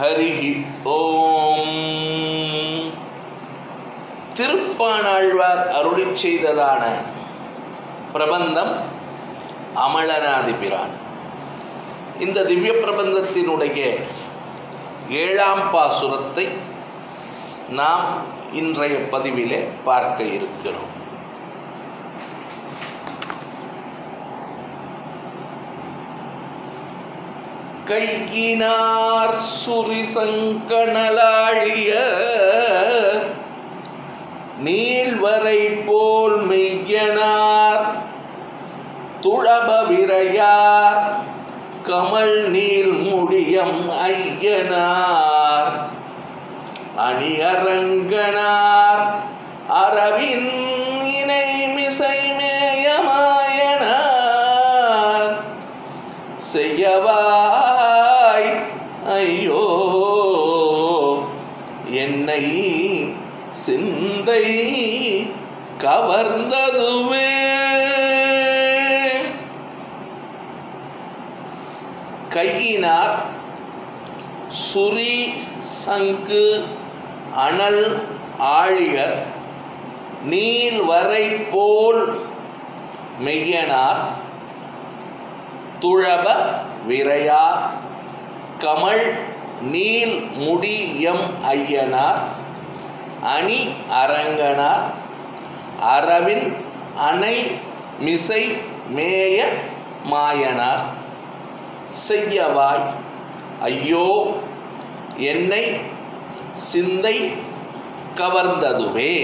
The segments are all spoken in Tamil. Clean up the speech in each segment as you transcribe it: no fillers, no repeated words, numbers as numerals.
ஹரிஹி ஓம். திருப்பாணாழ்வார் அருளிச் செய்ததான பிரபந்தம் அமலனாதிபிரான். இந்த திவ்ய பிரபந்தத்தினுடைய 7ஆம் பாசுரத்தை நாம் இன்றைய பதிவிலே பார்க்க இருக்கிறோம். கையினார் சுரிசங்கணலாழிய நீள்வரை போல் மெய்யனார் துளப விரையார் கமல் நீள் முடியம் ஐயனார் அணியரங்கனார் அரவின் இணை மிசை மேயமாயனார் செய்யவாய் ஐயோ என்னை சிந்தை கவர்ந்ததுவே. கையினார் சுரி சங்கு அனல் ஆழியர் நீள்வரை போல் மெய்யனார் துளப விரையார் கமல் நீள் முடி எம் ஐயனார் அணி அரங்கனார் அரவின் அணை மிசை மேய மாயனார் செய்யவாய் ஐயோ என்னை சிந்தை கவர்ந்ததுவே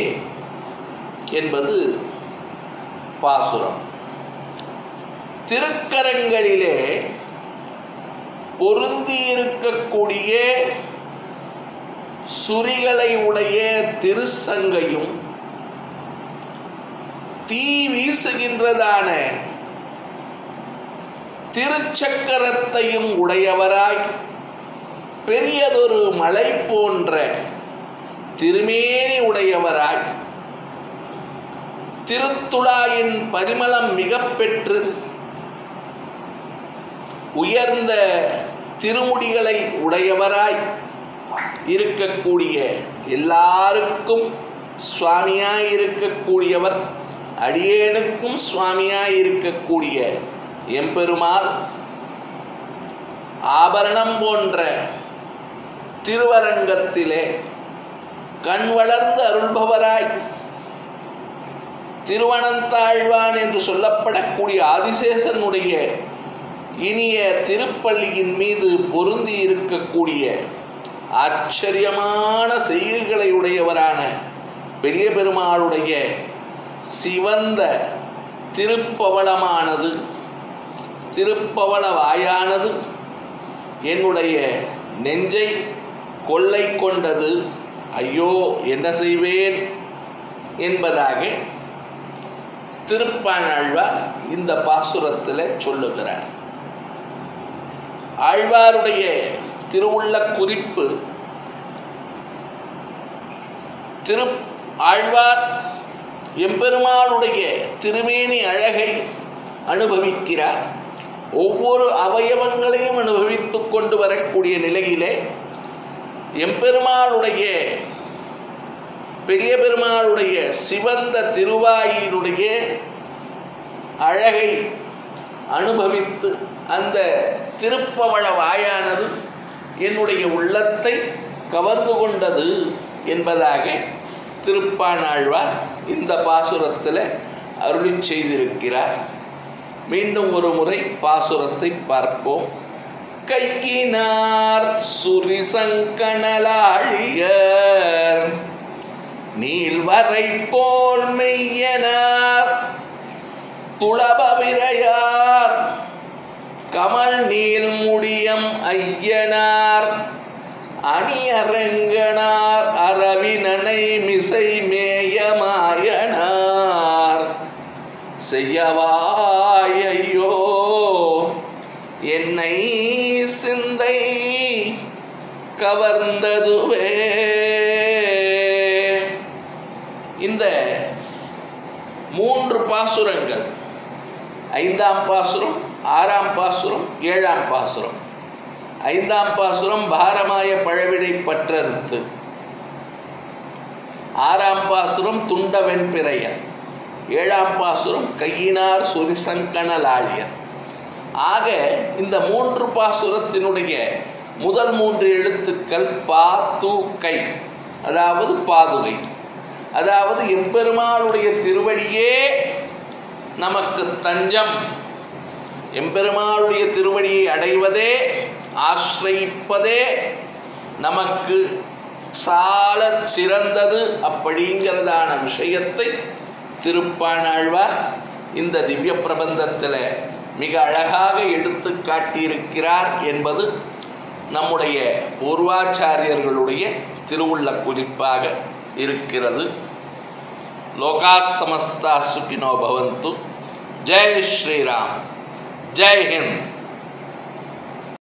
என்பது பாசுரம். திருக்கரங்களிலே பொருந்தியிருக்கக்கூடிய சுரிகளை உடைய திருசங்கையும் தீ வீசுகின்றதான திருச்சக்கரத்தையும் உடையவராய் பெரியதொரு மலை போன்ற திருமேனி உடையவராய் திருத்துழாயின் பரிமளம் மிக பெற்று உயர்ந்த திருமுடிகளை உடையவராய் இருக்கக்கூடிய எல்லாருக்கும் சுவாமியாய் இருக்கக்கூடியவர், அடியேனுக்கும் சுவாமியாய் இருக்கக்கூடிய எம்பெருமாள் ஆபரணம் போன்ற திருவரங்கத்திலே கண் வளர்ந்து அருள்பவராய் திருவனந்தாழ்வான் என்று சொல்லப்படக்கூடிய ஆதிசேஷனுடைய இனிய திருப்பள்ளியின் மீது பொருந்தி இருக்கக்கூடிய ஆச்சரியமான செய்கைகளை உடையவரான பெரிய பெருமாளுடைய சிவந்த திருப்பவளமானது, திருப்பவள வாயானது என்னுடைய நெஞ்சை கொள்ளை கொண்டது. ஐயோ என்ன செய்வேன் என்பதாக திருப்பாணாழ்வார் இந்த பாசுரத்தில் சொல்லுகிறார். ஆழ்வாருடைய திருவுள்ள குறிப்பு, ஆழ்வார் எம்பெருமானுடைய திருமேனி அழகை அனுபவிக்கிறார். ஒவ்வொரு அவயவங்களையும் அனுபவித்துக் கொண்டு வரக்கூடிய நிலையிலே எம்பெருமானுடைய பெரிய பெருமாளுடைய சிவந்த திருவாயினுடைய அழகை அனுபவித்து அந்த திருப்பவள வாயானது என்னுடைய உள்ளத்தை கவர்ந்து கொண்டது என்பதாக திருப்பாணாழ்வார் இந்த பாசுரத்தில் அருளிச் செய்திருக்கிறார். மீண்டும் ஒரு முறை பாசுரத்தை பார்ப்போம். கையினார் சுரிசங்கணலாழியர் நீள்வரை போல் மெய்யனார் துளப விரையார் கமல் நீள் முடியம் ஐயனார் அணியரங்கனார் அரவினனை மிசை மேயமாயனார் செய்யவாய் ஐயோ என்னை சிந்தை கவர்ந்ததுவே. இந்த 3 பாசுரங்கள், 5ஆம் பாசுரம், 6ஆம் பாசுரம், 7ஆம் பாசுரம், ஐந்தாம் பாசுரம் பாரமாய பழவிடை பற்றறுத்து, ஆறாம் பாசுரம் துண்டவெண் பிறையன், ஏழாம் பாசுரம் கையினார் சொரிசங்கணலாழியர். ஆக இந்த 3 பாசுரத்தினுடைய முதல் 3 எழுத்துக்கள் பா து கை, அதாவது பாதுகை, அதாவது எம்பெருமானுடைய திருவடியே நமக்கு தஞ்சம், எம்பெருமானுடைய திருவடியை அடைவதே ஆசிரயிப்பதே நமக்கு சால சிறந்தது அப்படிங்கிறதான விஷயத்தை திருப்பாணாழ்வார் இந்த திவ்ய பிரபந்தத்தில் மிக அழகாக எடுத்து காட்டியிருக்கிறார் என்பது நம்முடைய பூர்வாச்சாரியர்களுடைய திருவுள்ள குறிப்பாக இருக்கிறது. லோகா சமஸ்தா சுகினோ பவந்து. ஜெய் ஸ்ரீராம், ஜெய் ஹிந்த்.